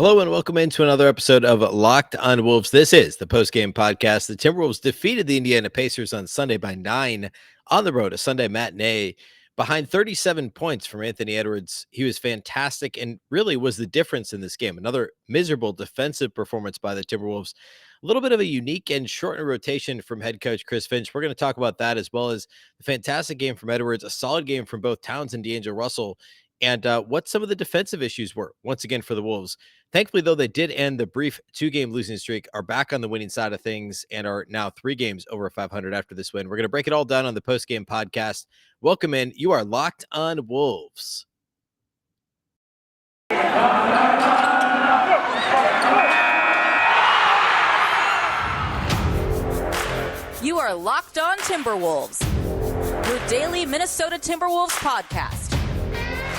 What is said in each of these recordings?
Hello and welcome into another episode of Locked on Wolves. This is the post-game podcast. The Timberwolves defeated the Indiana Pacers on Sunday by 9 on the road, a Sunday matinee behind 37 points from Anthony Edwards. He was fantastic and really was the difference in this game. Another miserable defensive performance by the Timberwolves. A little bit of a unique and shortened rotation from head coach Chris Finch. We're going to talk about that as well as the fantastic game from Edwards, a solid game from both Towns and D'Angelo Russell, and what some of the defensive issues were once again for the Wolves. Thankfully, though, they did end the brief two-game losing streak, are back on the winning side of things, and are now 3 games over 500 after this win. We're going to break it all down on the post-game podcast. Welcome in. You are Locked on Wolves. You are Locked on Timberwolves, your daily Minnesota Timberwolves podcast.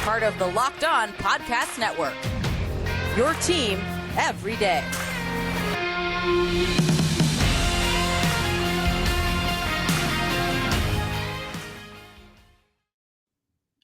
Part of the Locked On Podcast Network. Your team every day.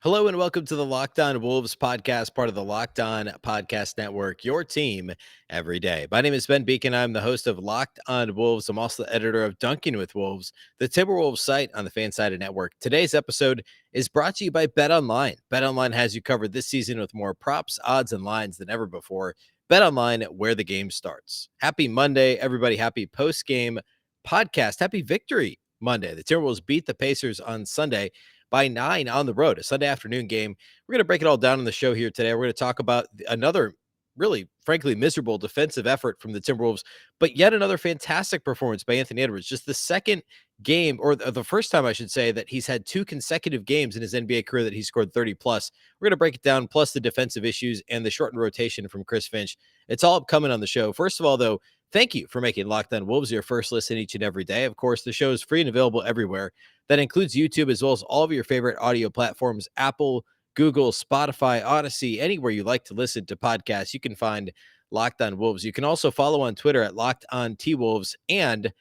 Hello and welcome to the Locked On Wolves podcast, part of the Locked On Podcast Network, your team every day. My name is Ben Beecken. I'm the host of Locked On Wolves. I'm also the editor of Dunking with Wolves, the Timberwolves site on the Fansided Network. Today's episode is brought to you by BetOnline. BetOnline has you covered this season with more props, odds, and lines than ever before. BetOnline, where the game starts. Happy Monday, everybody. Happy post-game podcast. Happy victory Monday. The Timberwolves beat the Pacers on Sunday by 9 on the road, a Sunday afternoon game. We're going to break it all down on the show here today. We're going to talk about another really, frankly, miserable defensive effort from the Timberwolves, but yet another fantastic performance by Anthony Edwards. Just the second game, or the first time I should say, that he's had 2 consecutive games in his NBA career that he scored 30 plus. We're going to break it down, plus the defensive issues and the shortened rotation from Chris Finch. It's all upcoming on the show. First of all, though, thank you for making Locked On Wolves your first listen each and every day. Of course, the show is free and available everywhere. That includes YouTube as well as all of your favorite audio platforms, Apple, Google, Spotify, Odyssey, anywhere you like to listen to podcasts. You can find Locked On Wolves. You can also follow on Twitter at Locked On T-Wolves and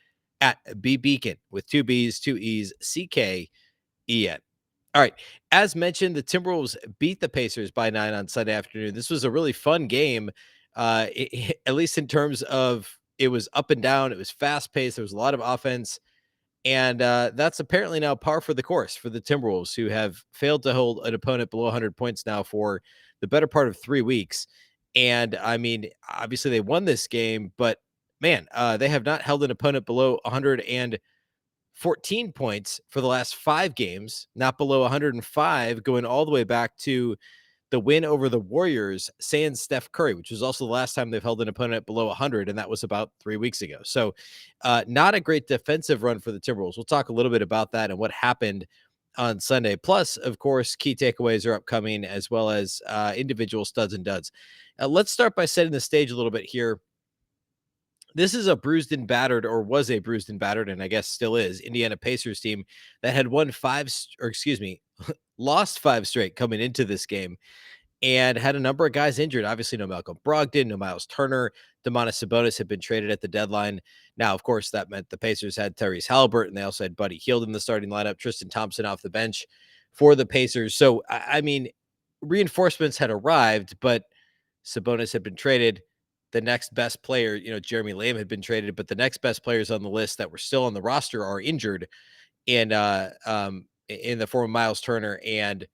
at Beecken with 2 B's, 2 E's, C-K-E-N. All right. As mentioned, the Timberwolves beat the Pacers by 9 on Sunday afternoon. This was a really fun game, at least in terms of it was up and down. It was fast-paced. There was a lot of offense. And that's apparently now par for the course for the Timberwolves, who have failed to hold an opponent below 100 points now for the better part of 3 weeks. And I mean, obviously they won this game, but man, they have not held an opponent below 114 points for the last 5 games, not below 105, going all the way back to the win over the Warriors, sans Steph Curry, which was also the last time they've held an opponent below 100, and that was about 3 weeks ago. So not a great defensive run for the Timberwolves. We'll talk a little bit about that and what happened on Sunday. Plus, of course, key takeaways are upcoming, as well as individual studs and duds. Let's start by setting the stage a little bit here. This is a bruised and battered, or was a bruised and battered, and I guess still is, Indiana Pacers team that had lost 5 straight coming into this game, and had a number of guys injured. Obviously, no Malcolm Brogdon, no Miles Turner. Domantas Sabonis had been traded at the deadline. Now, of course, that meant the Pacers had Tyrese Haliburton. They also had Buddy Hield in the starting lineup, Tristan Thompson off the bench for the Pacers. So, I mean, reinforcements had arrived, but Sabonis had been traded. The next best player, Jeremy Lamb had been traded, but the next best players on the list that were still on the roster are injured in the form of Miles Turner and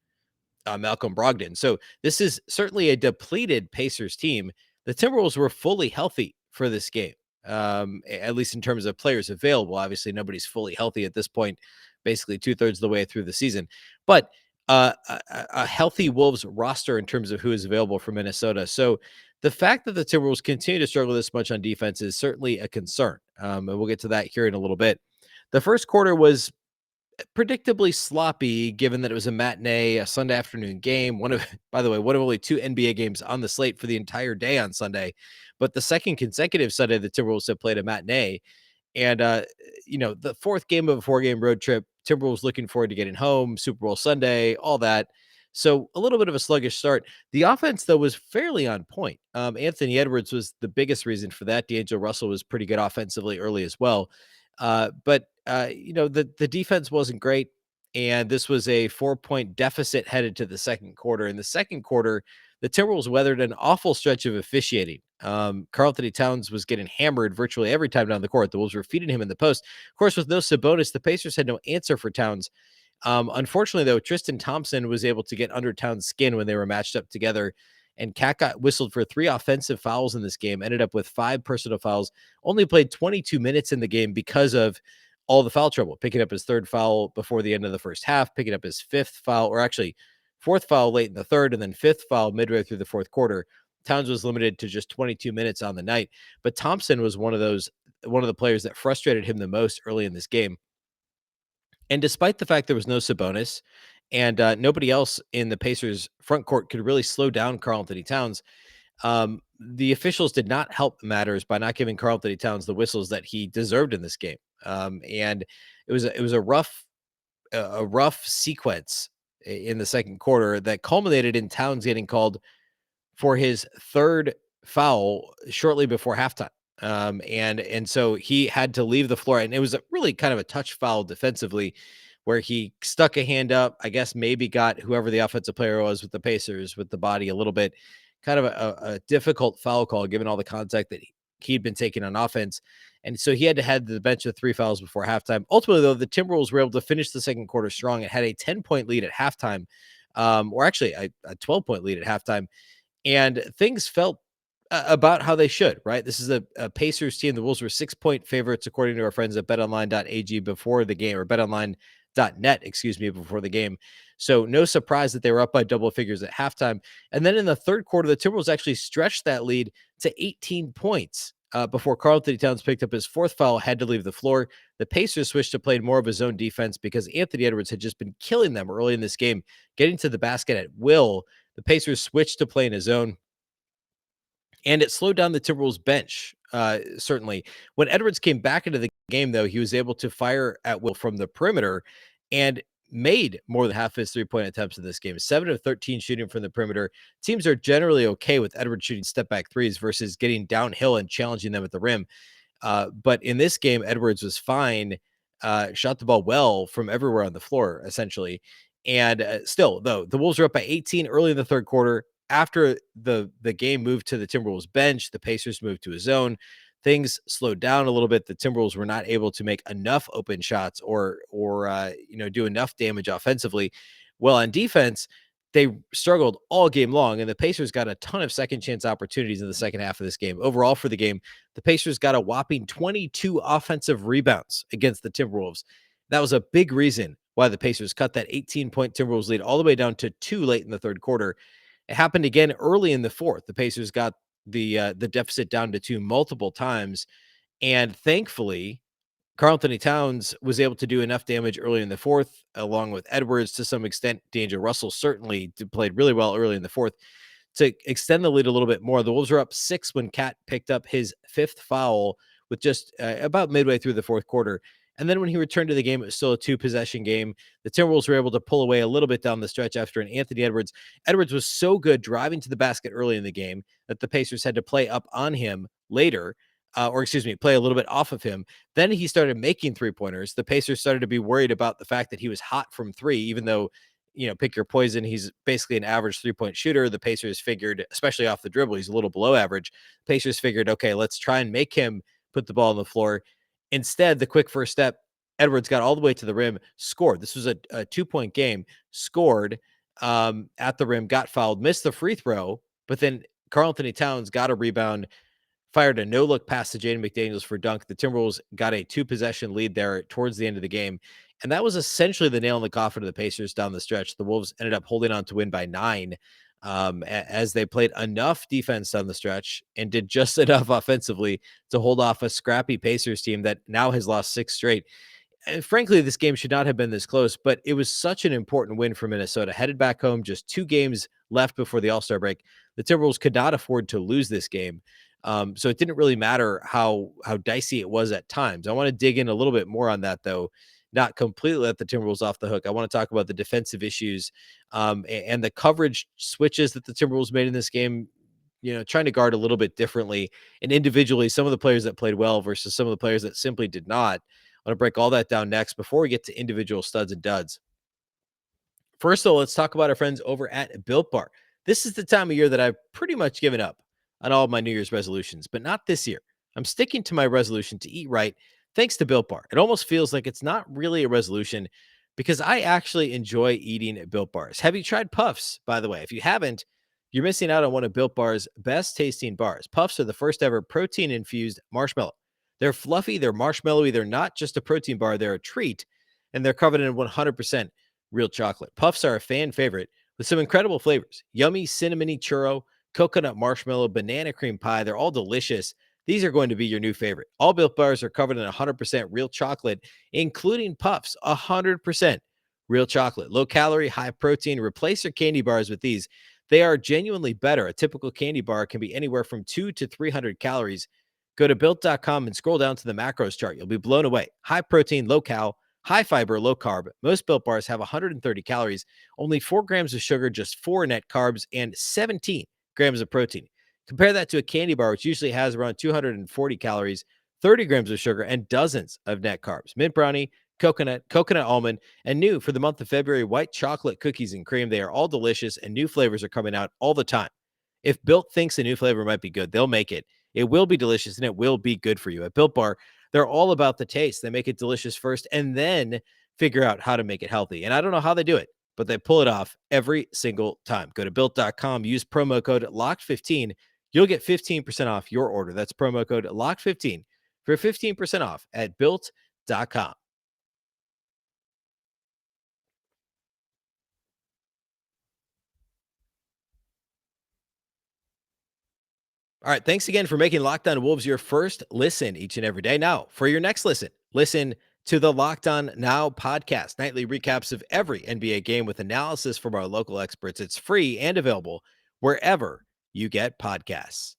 Malcolm Brogdon. So this is certainly a depleted Pacers team. The Timberwolves were fully healthy for this game, at least in terms of players available. Obviously, nobody's fully healthy at this point, basically 2/3 of the way through the season. But a healthy Wolves roster in terms of who is available for Minnesota. So the fact that the Timberwolves continue to struggle this much on defense is certainly a concern. And we'll get to that here in a little bit. The first quarter was predictably sloppy, given that it was a matinee, a Sunday afternoon game. By the way, one of only 2 NBA games on the slate for the entire day on Sunday, but the second consecutive Sunday the Timberwolves have played a matinee. And the 4th game of a 4-game road trip, Timberwolves looking forward to getting home, Super Bowl Sunday, all that. So a little bit of a sluggish start. The offense, though, was fairly on point. Anthony Edwards was the biggest reason for that. D'Angelo Russell was pretty good offensively early as well. But the defense wasn't great. And this was a 4-point deficit headed to the second quarter. In the second quarter, the Timberwolves weathered an awful stretch of officiating Karl-Anthony Towns was getting hammered virtually every time down the court. The Wolves were feeding him in the post. Of course, with no Sabonis, the Pacers had no answer for Towns. Unfortunately, though, Tristan Thompson was able to get under Towns' skin when they were matched up together. And Cat got whistled for 3 offensive fouls in this game, ended up with 5 personal fouls, only played 22 minutes in the game because of all the foul trouble, picking up his 3rd foul before the end of the first half, picking up his 5th foul, or actually 4th foul late in the 3rd, and then 5th foul midway through the 4th quarter. Towns was limited to just 22 minutes on the night, but Thompson was one of the players that frustrated him the most early in this game. And despite the fact there was no Sabonis and nobody else in the Pacers front court could really slow down Karl-Anthony Towns, the officials did not help matters by not giving Karl-Anthony Towns the whistles that he deserved in this game. And it was a rough sequence in the second quarter that culminated in Towns getting called for his 3rd foul shortly before halftime. And so he had to leave the floor, and it was really kind of a touch foul defensively where he stuck a hand up, I guess maybe got whoever the offensive player was with the Pacers with the body a little bit, kind of a difficult foul call given all the contact that he'd been taking on offense. And so he had to head to the bench with 3 fouls before halftime. Ultimately, though, the Timberwolves were able to finish the second quarter strong. It had a 10-point lead at halftime, or actually a 12-point lead at halftime. And things felt about how they should, right? This is a Pacers team. The Wolves were 6-point favorites, according to our friends at betonline.ag before the game, or betonline.net, excuse me, before the game. So no surprise that they were up by double figures at halftime. And then in the third quarter, the Timberwolves actually stretched that lead to 18 points before Karl-Anthony Towns picked up his 4th foul, had to leave the floor. The Pacers switched to playing more of a zone defense because Anthony Edwards had just been killing them early in this game, getting to the basket at will. The Pacers switched to playing a zone, and it slowed down the Timberwolves bench, certainly. When Edwards came back into the game, though, he was able to fire at will from the perimeter and made more than half his 3-point attempts in this game. 7 of 13 shooting from the perimeter. Teams are generally okay with Edwards shooting step-back threes versus getting downhill and challenging them at the rim. But in this game, Edwards was fine, shot the ball well from everywhere on the floor, essentially. And still, though, the Wolves are up by 18 early in the third quarter. After the game moved to the Timberwolves bench, the Pacers moved to a zone. Things slowed down a little bit. The Timberwolves were not able to make enough open shots or do enough damage offensively. Well, on defense, they struggled all game long, and the Pacers got a ton of second chance opportunities in the second half of this game. Overall for the game, the Pacers got a whopping 22 offensive rebounds against the Timberwolves. That was a big reason why the Pacers cut that 18-point Timberwolves lead all the way down to 2 late in the third quarter. It happened again early in the fourth. The Pacers got the deficit down to 2 multiple times, and thankfully, Karl-Anthony Towns was able to do enough damage early in the fourth, along with Edwards to some extent. D'Angelo Russell certainly played really well early in the fourth to extend the lead a little bit more. The Wolves were up 6 when Cat picked up his 5th foul with just about midway through the fourth quarter. And then when he returned to the game, it was still a 2-possession game. The Timberwolves were able to pull away a little bit down the stretch after an Anthony Edwards. Edwards was so good driving to the basket early in the game that the Pacers had to play up on him later, play a little bit off of him. Then he started making 3-pointers. The Pacers started to be worried about the fact that he was hot from 3, even though, pick your poison. He's basically an average 3-point shooter. The Pacers figured, especially off the dribble, he's a little below average. Pacers figured, okay, let's try and make him put the ball on the floor. Instead, the quick first step, Edwards got all the way to the rim, scored. This was a 2-point game, scored at the rim, got fouled, missed the free throw, but then Karl-Anthony Towns got a rebound, fired a no-look pass to Jaden McDaniels for dunk. The Timberwolves got a 2-possession lead there towards the end of the game, and that was essentially the nail in the coffin of the Pacers down the stretch. The Wolves ended up holding on to win by 9 as they played enough defense down the stretch and did just enough offensively to hold off a scrappy Pacers team that now has lost 6 straight. And frankly, this game should not have been this close, but it was such an important win for Minnesota. Headed back home, just 2 games left before the All-Star break. The Timberwolves could not afford to lose this game. So it didn't really matter how dicey it was at times. I want to dig in a little bit more on that, though. Not completely let the Timberwolves off the hook. I want to talk about the defensive issues and the coverage switches that the Timberwolves made in this game, trying to guard a little bit differently. And individually, some of the players that played well versus some of the players that simply did not. I want to break all that down next before we get to individual studs and duds. First, though, let's talk about our friends over at Built Bar. This is the time of year that I've pretty much given up on all of my New Year's resolutions, but not this year. I'm sticking to my resolution to eat right thanks to Built Bar. It almost feels like it's not really a resolution because I actually enjoy eating Built Bars. Have you tried Puffs, by the way? If you haven't, you're missing out on one of Built Bar's best tasting bars. Puffs are the first ever protein infused marshmallow. They're fluffy, they're marshmallowy, they're not just a protein bar, they're a treat, and they're covered in 100% real chocolate. Puffs are a fan favorite with some incredible flavors: yummy cinnamony churro, coconut marshmallow, banana cream pie. They're all delicious. These are going to be your new favorite. All Built Bars are covered in 100% real chocolate, including Puffs, 100% real chocolate. Low calorie, high protein. Replace your candy bars with these. They are genuinely better. A typical candy bar can be anywhere from 2 to 300 calories. Go to built.com and scroll down to the macros chart. You'll be blown away. High protein, low cal, high fiber, low carb. Most Built Bars have 130 calories, only 4 grams of sugar, just 4 net carbs, and 17 grams of protein. Compare that to a candy bar, which usually has around 240 calories, 30 grams of sugar, and dozens of net carbs. Mint brownie, coconut almond, and new for the month of February, white chocolate cookies and cream. They are all delicious, and new flavors are coming out all the time. If Built thinks a new flavor might be good, they'll make it. It will be delicious, and it will be good for you. At Built Bar, they're all about the taste. They make it delicious first and then figure out how to make it healthy. And I don't know how they do it, but they pull it off every single time. Go to built.com, use promo code LOCKED15. You'll get 15% off your order. That's promo code LOCKED15 for 15% off at built.com. All right. Thanks again for making Locked On Wolves your first listen each and every day. Now, for your next listen, listen to the Locked On Now podcast, nightly recaps of every NBA game with analysis from our local experts. It's free and available wherever you get podcasts.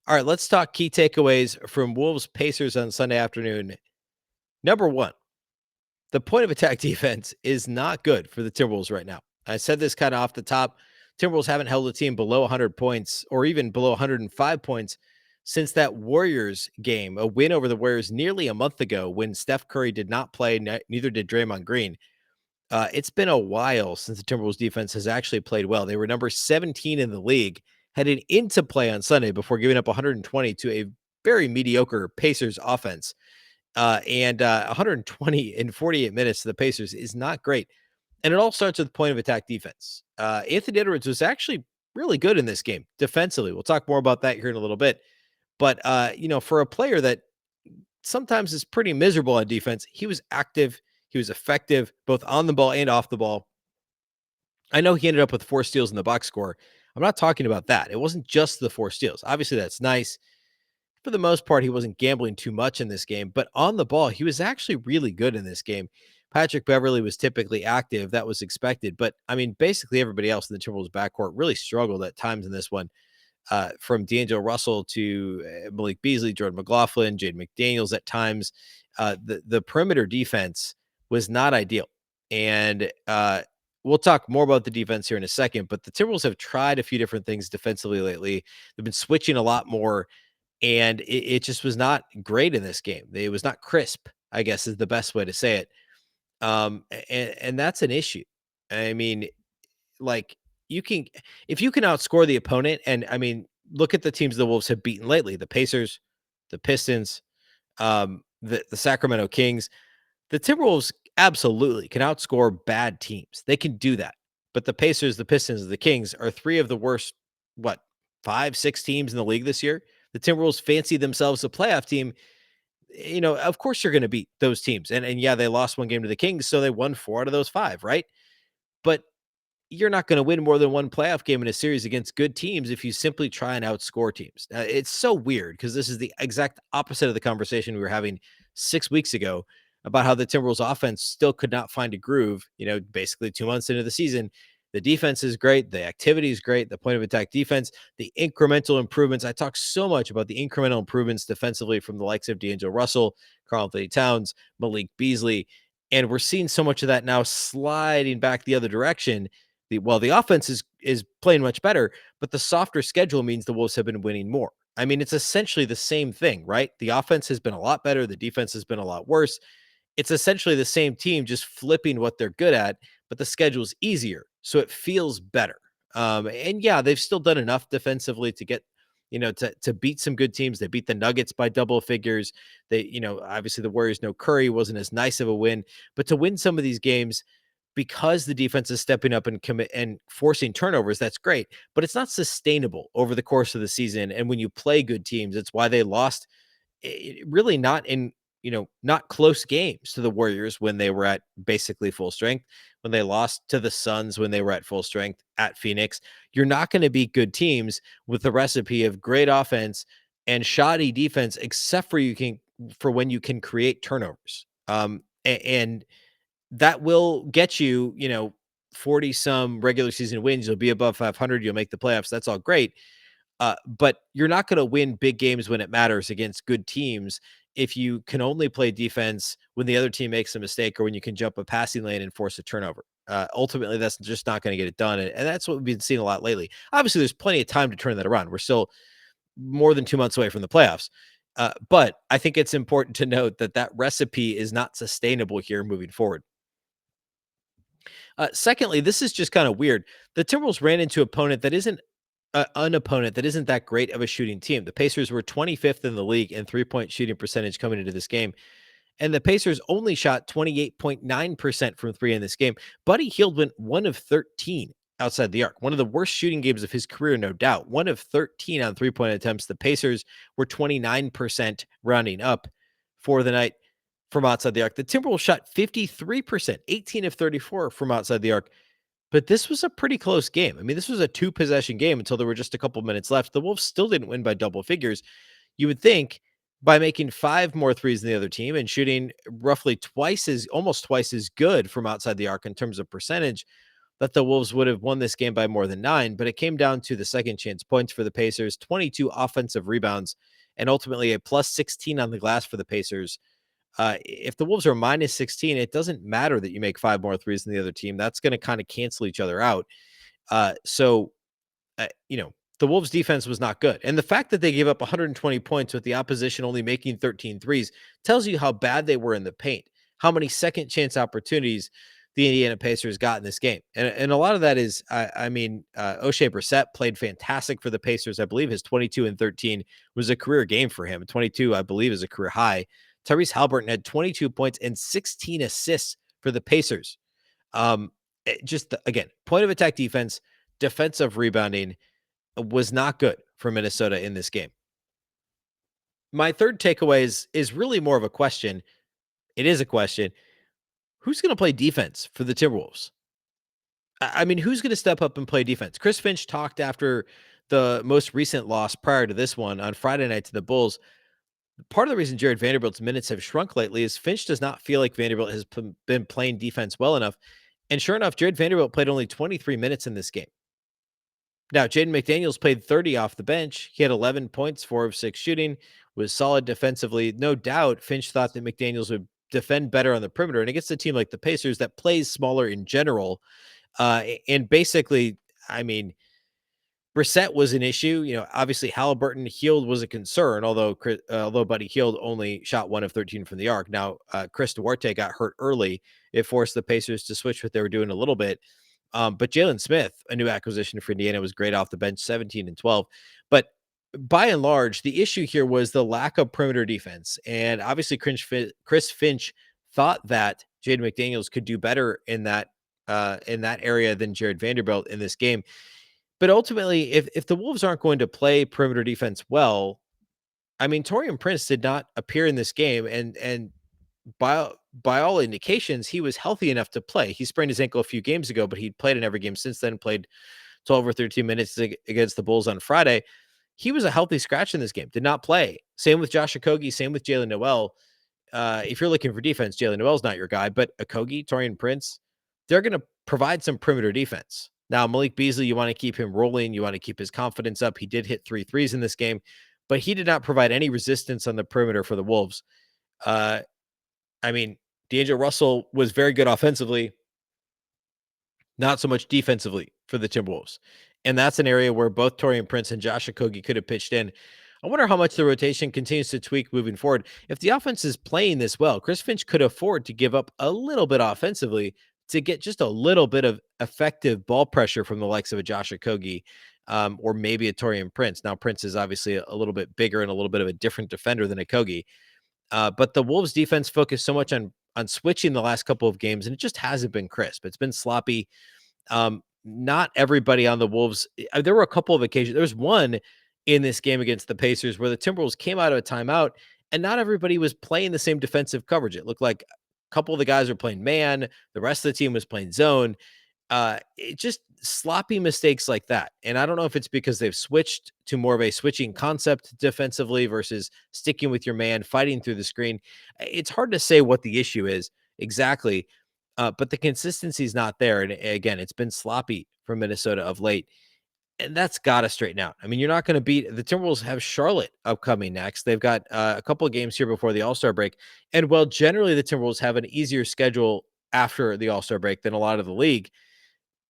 All right. Let's talk key takeaways from Wolves Pacers on Sunday afternoon. Number one, the point of attack defense is not good for the Timberwolves right now. I said this kind of off the top. Timberwolves haven't held a team below 100 points or even below 105 points since that Warriors game, a win over the Warriors nearly a month ago when Steph Curry did not play, neither did Draymond Green. It's been a while since the Timberwolves defense has actually played well. They were number 17 in the league headed into play on Sunday before giving up 120 to a very mediocre Pacers offense. 120 in 48 minutes to the Pacers is not great. And it all starts with point of attack defense. Anthony Edwards was actually really good in this game defensively. We'll talk more about that here in a little bit. But, for a player that sometimes is pretty miserable on defense, he was active. He was effective, both on the ball and off the ball. I know he ended up with 4 steals in the box score. I'm not talking about that. It wasn't just the 4 steals. Obviously, that's nice. For the most part, he wasn't gambling too much in this game, but on the ball, he was actually really good in this game. Patrick Beverley was typically active. That was expected. But, I mean, basically everybody else in the Timberwolves backcourt really struggled at times in this one, from D'Angelo Russell to Malik Beasley, Jordan McLaughlin, Jaden McDaniels at times. The perimeter defense was not ideal. And we'll talk more about the defense here in a second, but the Timberwolves have tried a few different things defensively lately. They've been switching a lot more, and it just was not great in this game. It was not crisp, I guess is the best way to say it. And that's an issue. I mean, like, you can, if you can outscore the opponent, and I mean, look at the teams the Wolves have beaten lately: the Pacers, the Pistons, the Sacramento Kings. The Timberwolves absolutely can outscore bad teams. They can do that. But the Pacers, the Pistons, the Kings are 3 of the worst, 5, 6 teams in the league this year. The Timberwolves fancy themselves a playoff team. Of course you're going to beat those teams. And yeah, they lost 1 game to the Kings, so they won 4 out of those 5, right? But you're not going to win more than 1 playoff game in a series against good teams if you simply try and outscore teams. It's so weird because this is the exact opposite of the conversation we were having 6 weeks ago about how the Timberwolves offense still could not find a groove, basically 2 months into the season. The defense is great. The activity is great. The point of attack defense, the incremental improvements. I talk so much about the incremental improvements defensively from the likes of D'Angelo Russell, Karl-Anthony Towns, Malik Beasley. And we're seeing so much of that now sliding back the other direction. The offense is playing much better, but the softer schedule means the Wolves have been winning more. I mean, it's essentially the same thing, right? The offense has been a lot better. The defense has been a lot worse. It's essentially the same team, just flipping what they're good at, but the schedule's easier, so it feels better. And yeah, they've still done enough defensively to get to beat some good teams. They beat the Nuggets by double figures. Obviously the Warriors, no Curry, wasn't as nice of a win, but to win some of these games because the defense is stepping up and commit and forcing turnovers, that's great, but it's not sustainable over the course of the season. And when you play good teams, it's why they lost really not in, not close games to the Warriors when they were at basically full strength, when they lost to the Suns when they were at full strength at Phoenix. You're not going to beat good teams with the recipe of great offense and shoddy defense, except for when you can create turnovers. And that will get you, 40 some regular season wins. You'll be above 500. You'll make the playoffs. That's all great. But you're not going to win big games when it matters against good teams if you can only play defense when the other team makes a mistake or when you can jump a passing lane and force a turnover. Ultimately, that's just not going to get it done. And that's what we've been seeing a lot lately. Obviously, there's plenty of time to turn that around. We're still more than 2 months away from the playoffs. But I think it's important to note that recipe is not sustainable here moving forward. Secondly, this is just kind of weird. The Timberwolves ran into an opponent that isn't that great of a shooting team. The Pacers were 25th in the league in 3-point shooting percentage coming into this game. And the Pacers only shot 28.9% from three in this game. Buddy Hield went 1 of 13 outside the arc. One of the worst shooting games of his career, no doubt. 1 of 13 on 3-point attempts. The Pacers were 29% rounding up for the night from outside the arc. The Timberwolves shot 53%, 18 of 34 from outside the arc. But this was a pretty close game. I mean, this was a 2-possession game until there were just a couple minutes left. The Wolves still didn't win by double figures. You would think by making 5 more threes than the other team and shooting roughly almost twice as good from outside the arc in terms of percentage, that the Wolves would have won this game by more than 9. But it came down to the second chance points for the Pacers, 22 offensive rebounds, and ultimately a plus 16 on the glass for the Pacers. If the Wolves are minus 16, it doesn't matter that you make 5 more threes than the other team. That's going to kind of cancel each other out. The Wolves defense was not good. And the fact that they gave up 120 points with the opposition only making 13 threes tells you how bad they were in the paint, how many second chance opportunities the Indiana Pacers got in this game. And a lot of that is, O'Shea Brissett played fantastic for the Pacers. I believe his 22 and 13 was a career game for him. 22, I believe, is a career high. Tyrese Haliburton had 22 points and 16 assists for the Pacers. Again, point of attack defense, defensive rebounding was not good for Minnesota in this game. My third takeaway is really more of a question. It is a question. Who's going to play defense for the Timberwolves? I mean, who's going to step up and play defense? Chris Finch talked after the most recent loss prior to this one on Friday night to the Bulls. Part of the reason Jared Vanderbilt's minutes have shrunk lately is Finch does not feel like Vanderbilt has been playing defense well enough. And sure enough, Jared Vanderbilt played only 23 minutes in this game. Now, Jaden McDaniels played 30 off the bench. He had 11 points, 4 of 6 shooting, was solid defensively. No doubt Finch thought that McDaniels would defend better on the perimeter. And against a team like the Pacers that plays smaller in general. And basically, I mean, Brissett was an issue. Obviously Haliburton, Hield was a concern, although Buddy Hield only shot 1 of 13 from the arc. Now, Chris Duarte got hurt early. It forced the Pacers to switch what they were doing a little bit. But Jalen Smith, a new acquisition for Indiana, was great off the bench, 17 and 12. But by and large, the issue here was the lack of perimeter defense. And obviously Chris Finch thought that Jaden McDaniels could do better in that area than Jared Vanderbilt in this game. But ultimately, if the Wolves aren't going to play perimeter defense well, I mean, Taurean Prince did not appear in this game, and by all indications, he was healthy enough to play. He sprained his ankle a few games ago, but he'd played in every game since then, played 12 or 13 minutes against the Bulls on Friday. He was a healthy scratch in this game, did not play. Same with Josh Okogie, same with Jalen Noel. If you're looking for defense, Jalen Noel's not your guy, but Okogie, Taurean Prince, they're going to provide some perimeter defense. Now, Malik Beasley, you want to keep him rolling. You want to keep his confidence up. He did hit 3 threes in this game, but he did not provide any resistance on the perimeter for the Wolves. D'Angelo Russell was very good offensively, not so much defensively for the Timberwolves. And that's an area where both Taurean Prince and Josh Okogie could have pitched in. I wonder how much the rotation continues to tweak moving forward. If the offense is playing this well, Chris Finch could afford to give up a little bit offensively to get just a little bit of effective ball pressure from the likes of a Josh Okogie. or maybe a Torian Prince. Now, Prince is obviously a little bit bigger and a little bit of a different defender than Okogie. But the Wolves defense focused so much on switching the last couple of games, and it just hasn't been crisp. It's been sloppy. Not everybody on the Wolves. There were a couple of occasions. There was one in this game against the Pacers where the Timberwolves came out of a timeout, and not everybody was playing the same defensive coverage. It looked like a couple of the guys were playing man, the rest of the team was playing zone. It just sloppy mistakes like that. And I don't know if it's because they've switched to more of a switching concept defensively versus sticking with your man, fighting through the screen. It's hard to say what the issue is exactly, but the consistency is not there. And again, it's been sloppy for Minnesota of late. And that's got to straighten out. I mean, you're not going to beat the Timberwolves. Have Charlotte upcoming next. They've got a couple of games here before the All-Star break. And while generally the Timberwolves have an easier schedule after the All-Star break than a lot of the league,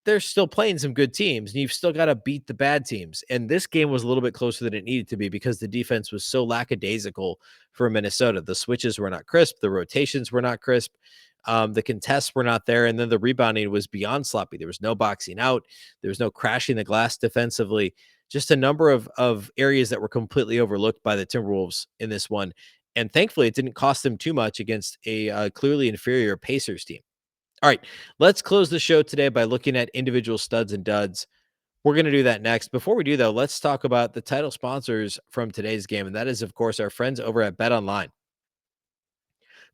they're still playing some good teams, and you've still got to beat the bad teams. And this game was a little bit closer than it needed to be because the defense was so lackadaisical for Minnesota. The switches were not crisp, the rotations were not crisp, the contests were not there, and then the rebounding was beyond sloppy. There was no boxing out, there was no crashing the glass defensively. Just a number of areas that were completely overlooked by the Timberwolves in this one. And thankfully, it didn't cost them too much against a clearly inferior Pacers team. All right, let's close the show today by looking at individual studs and duds. We're going to do that next. Before we do, though, let's talk about the title sponsors from today's game, and that is, of course, our friends over at BetOnline.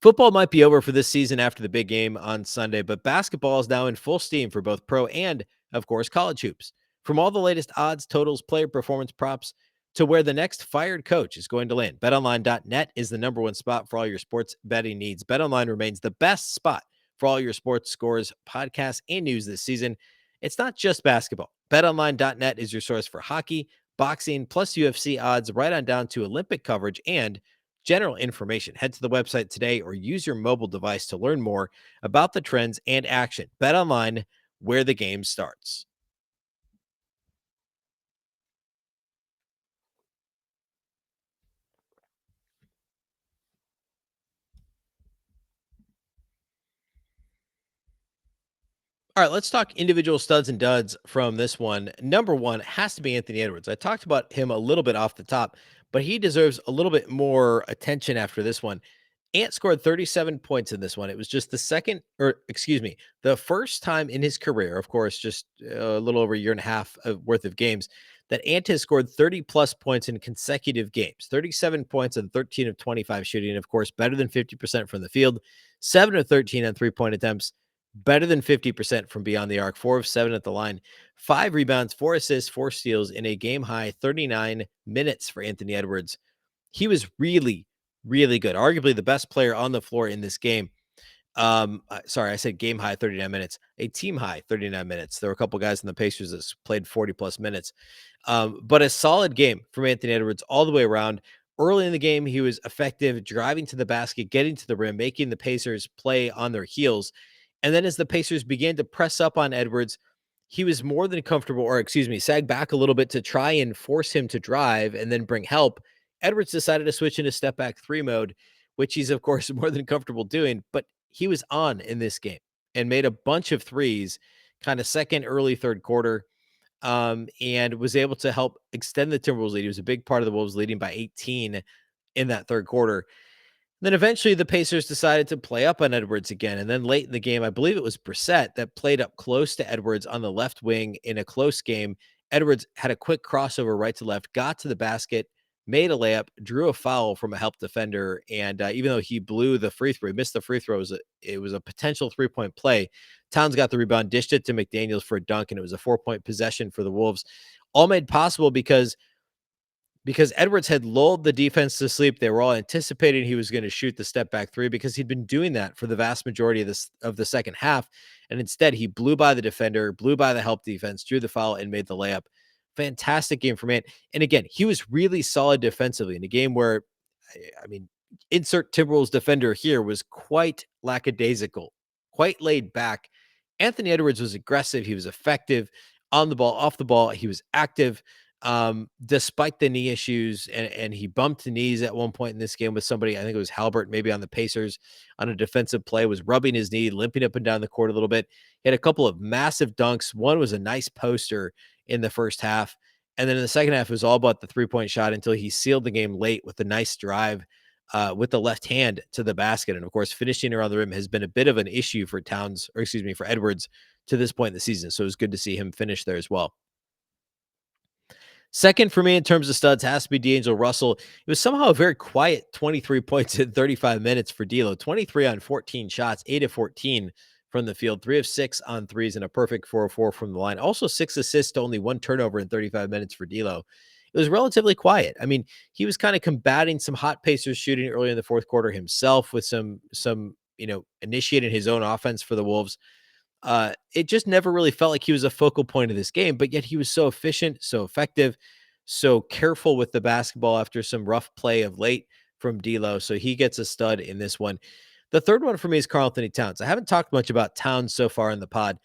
Football might be over for this season after the big game on Sunday, but basketball is now in full steam for both pro and, of course, college hoops. From all the latest odds, totals, player performance props, to where the next fired coach is going to land, BetOnline.net is the number one spot for all your sports betting needs. BetOnline remains the best spot for all your sports scores, podcasts, and news this season. It's not just basketball. BetOnline.net is your source for hockey, boxing, plus UFC odds, right on down to Olympic coverage and general information. Head to the website today or use your mobile device to learn more about the trends and action. BetOnline, where the game starts. All right, let's talk individual studs and duds from this one. Number one has to be Anthony Edwards. I talked about him a little bit off the top, but he deserves a little bit more attention after this one. Ant scored 37 points in this one. It was just the first time in his career, of course, just a little over a year and a half worth of games, that Ant has scored 30 plus points in consecutive games. 37 points and 13 of 25 shooting, of course, better than 50% from the field, 7 of 13 on 3-point attempts, better than 50% from beyond the arc, 4 of 7 at the line, 5 rebounds, 4 assists, 4 steals in a game high 39 minutes for Anthony Edwards. He was really, really good. Arguably the best player on the floor in this game. Sorry, I said game high 39 minutes, a team high 39 minutes. There were a couple guys in the Pacers that played 40 plus minutes. But a solid game from Anthony Edwards all the way around. Early in the game, he was effective, driving to the basket, getting to the rim, making the Pacers play on their heels. And then as the Pacers began to press up on Edwards, he was more than comfortable, or excuse me, sag back a little bit to try and force him to drive and then bring help. Edwards decided to switch into step back 3 mode, which he's, of course, more than comfortable doing. But he was on in this game and made a bunch of threes, kind of second, early third quarter, and was able to help extend the Timberwolves lead. He was a big part of the Wolves leading by 18 in that third quarter. Then eventually the Pacers decided to play up on Edwards again. And then late in the game, I believe it was Brissett that played up close to Edwards on the left wing in a close game. Edwards had a quick crossover right to left, got to the basket, made a layup, drew a foul from a help defender. And even though he blew the free throw, he missed the free throw, it was a potential 3-point play. Towns got the rebound, dished it to McDaniels for a dunk, and it was a 4-point possession for the Wolves. All made possible because Edwards had lulled the defense to sleep. They were all anticipating he was going to shoot the step back 3 because he'd been doing that for the vast majority of the second half. And instead he blew by the defender, blew by the help defense, drew the foul, and made the layup. Fantastic game from Ant. And again, he was really solid defensively in a game where, I mean, insert Timberwolves defender here was quite lackadaisical, quite laid back. Anthony Edwards was aggressive. He was effective on the ball, off the ball. He was active. Despite the knee issues, and he bumped the knees at one point in this game with somebody, I think it was Halbert, maybe on the Pacers on a defensive play, was rubbing his knee, limping up and down the court a little bit. He had a couple of massive dunks. One was a nice poster in the first half. And then in the second half, it was all about the 3-point shot until he sealed the game late with a nice drive with the left hand to the basket. And of course, finishing around the rim has been a bit of an issue for for Edwards to this point in the season. So it was good to see him finish there as well. Second for me in terms of studs has to be D'Angelo Russell. It was somehow a very quiet 23 points in 35 minutes for D'Lo. 23 on 14 shots, 8 of 14 from the field, 3 of 6 on threes, and a perfect 4 of 4 from the line. Also 6 assists to only 1 turnover in 35 minutes for D'Lo. It was relatively quiet. I mean, he was kind of combating some hot Pacers shooting early in the fourth quarter himself with some initiating his own offense for the Wolves. It just never really felt like he was a focal point of this game, but yet he was so efficient, so effective, so careful with the basketball after some rough play of late from D'Lo. So he gets a stud in this one. The third one for me is Karl-Anthony Towns. I haven't talked much about Towns so far in the pod.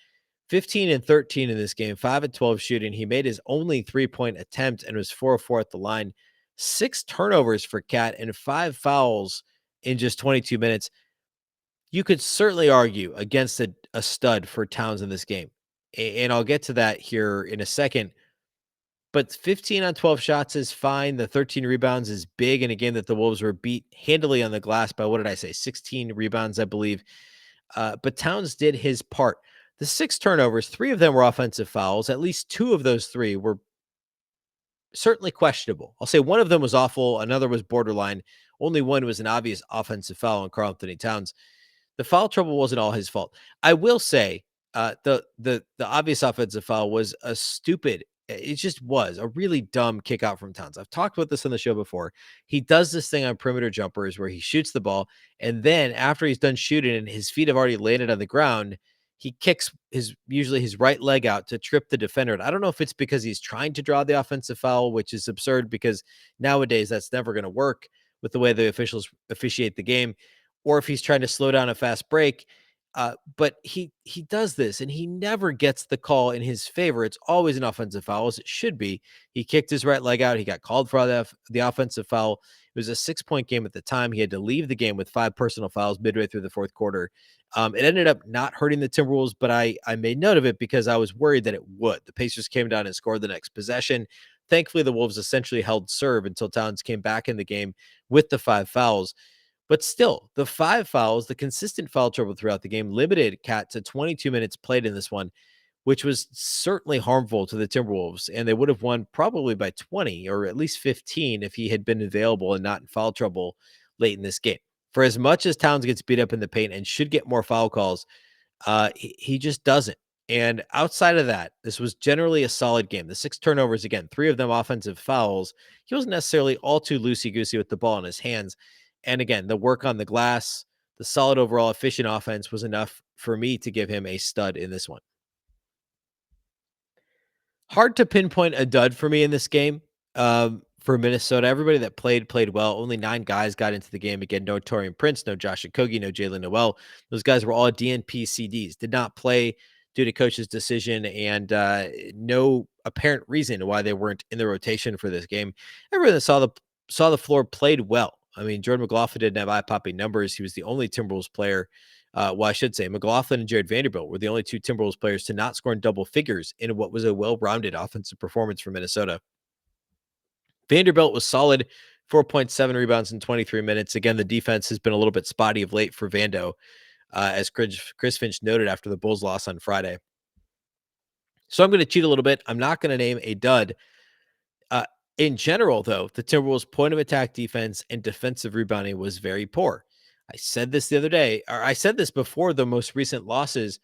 15 and 13 in this game, 5 and 12 shooting. He made his only 3-point attempt and was 4 of 4 at the line. 6 turnovers for Cat and 5 fouls in just 22 minutes. You could certainly argue against a stud for Towns in this game. And I'll get to that here in a second. But 15 on 12 shots is fine. The 13 rebounds is big in a game that the Wolves were beat handily on the glass by, what did I say, 16 rebounds, I believe. But Towns did his part. The 6 turnovers, 3 of them were offensive fouls. At least 2 of those 3 were certainly questionable. I'll say one of them was awful. Another was borderline. Only one was an obvious offensive foul on Karl-Anthony Towns. The foul trouble wasn't all his fault. I will say the obvious offensive foul was a stupid. It just was a really dumb kick out from Towns. I've talked about this on the show before. He does this thing on perimeter jumpers where he shoots the ball, and then after he's done shooting and his feet have already landed on the ground, he kicks usually his right leg out to trip the defender. And I don't know if it's because he's trying to draw the offensive foul, which is absurd because nowadays that's never going to work with the way the officials officiate the game, or if he's trying to slow down a fast break. But he does this, and he never gets the call in his favor. It's always an offensive foul, as it should be. He kicked his right leg out. He got called for the offensive foul. It was a 6-point game at the time. He had to leave the game with 5 personal fouls midway through the fourth quarter. It ended up not hurting the Timberwolves, but I made note of it because I was worried that it would. The Pacers came down and scored the next possession. Thankfully, the Wolves essentially held serve until Towns came back in the game with the 5 fouls. But still, the 5 fouls, the consistent foul trouble throughout the game limited Cat to 22 minutes played in this one, which was certainly harmful to the Timberwolves. And they would have won probably by 20 or at least 15 if he had been available and not in foul trouble late in this game. For as much as Towns gets beat up in the paint and should get more foul calls, he just doesn't. And outside of that, this was generally a solid game. The 6 turnovers, again, 3 of them offensive fouls. He wasn't necessarily all too loosey-goosey with the ball in his hands. And again, the work on the glass, the solid overall efficient offense was enough for me to give him a stud in this one. Hard to pinpoint a dud for me in this game. For Minnesota, everybody that played well. Only 9 guys got into the game. Again, no Taurean Prince, no Josh Okogie, no Jalen Noel. Those guys were all DNP CDs. Did not play due to coach's decision, and no apparent reason why they weren't in the rotation for this game. Everyone that saw the floor played well. I mean, Jordan McLaughlin didn't have eye-popping numbers. He was the only Timberwolves player. Well, I should say McLaughlin and Jared Vanderbilt were the only 2 Timberwolves players to not score in double figures in what was a well-rounded offensive performance for Minnesota. Vanderbilt was solid, 4.7 rebounds in 23 minutes. Again, the defense has been a little bit spotty of late for Vando, as Chris Finch noted after the Bulls loss on Friday. So I'm going to cheat a little bit. I'm not going to name a dud. In general, though, the Timberwolves' point of attack defense and defensive rebounding was very poor. I said this the other day, or I said this before the most recent losses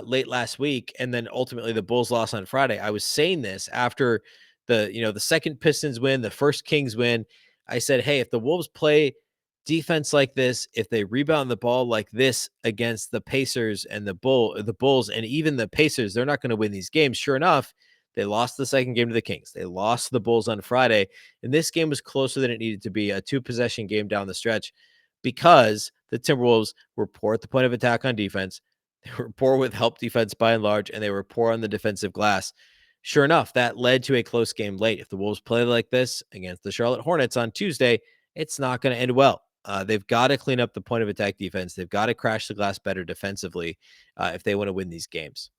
late last week, and then ultimately the Bulls loss on Friday. I was saying this after the second Pistons win, the first Kings win. I said, hey, if the Wolves play defense like this, if they rebound the ball like this against the Pacers and the Bulls, and even the Pacers, they're not going to win these games. Sure enough, they lost the second game to the Kings. They lost to the Bulls on Friday, and this game was closer than it needed to be, a 2-possession game down the stretch, because the Timberwolves were poor at the point of attack on defense. They were poor with help defense by and large, and they were poor on the defensive glass. Sure enough, that led to a close game late. If the Wolves play like this against the Charlotte Hornets on Tuesday, it's not going to end well. They've got to clean up the point of attack defense. They've got to crash the glass better defensively if they want to win these games.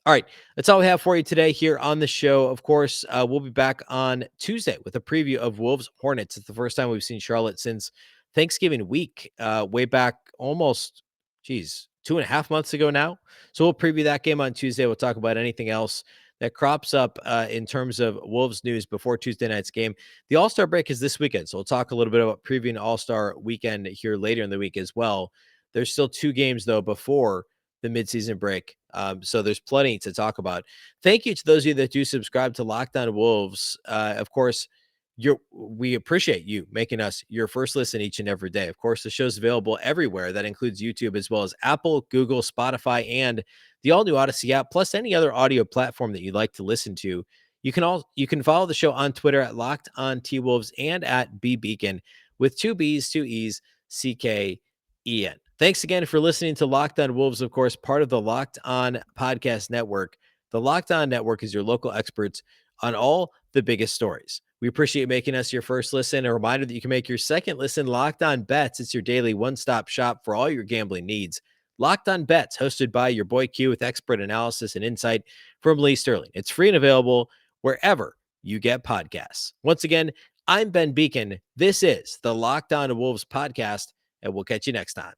All right, that's all we have for you today here on the show. Of course, we'll be back on Tuesday with a preview of Wolves Hornets. It's the first time we've seen Charlotte since Thanksgiving week, way back almost, 2.5 months ago now. So we'll preview that game on Tuesday. We'll talk about anything else that crops up in terms of Wolves news before Tuesday night's game. The All-Star break is this weekend, so we'll talk a little bit about previewing All-Star weekend here later in the week as well. There's still 2 games, though, before the midseason break. So there's plenty to talk about. Thank you to those of you that do subscribe to Locked On Wolves. Of course, we appreciate you making us your first listen each and every day. Of course, the show's available everywhere. That includes YouTube as well as Apple, Google, Spotify, and the all-new Odyssey app, plus any other audio platform that you'd like to listen to. You can follow the show on Twitter at Locked On T Wolves and at Beecken with 2 B's, 2 E's, CKEN. Thanks again for listening to Locked On Wolves, of course, part of the Locked On Podcast Network. The Locked On Network is your local experts on all the biggest stories. We appreciate making us your first listen. A reminder that you can make your second listen Locked On Bets. It's your daily one-stop shop for all your gambling needs. Locked On Bets, hosted by your boy Q with expert analysis and insight from Lee Sterling. It's free and available wherever you get podcasts. Once again, I'm Ben Beecken. This is the Locked On Wolves podcast, and we'll catch you next time.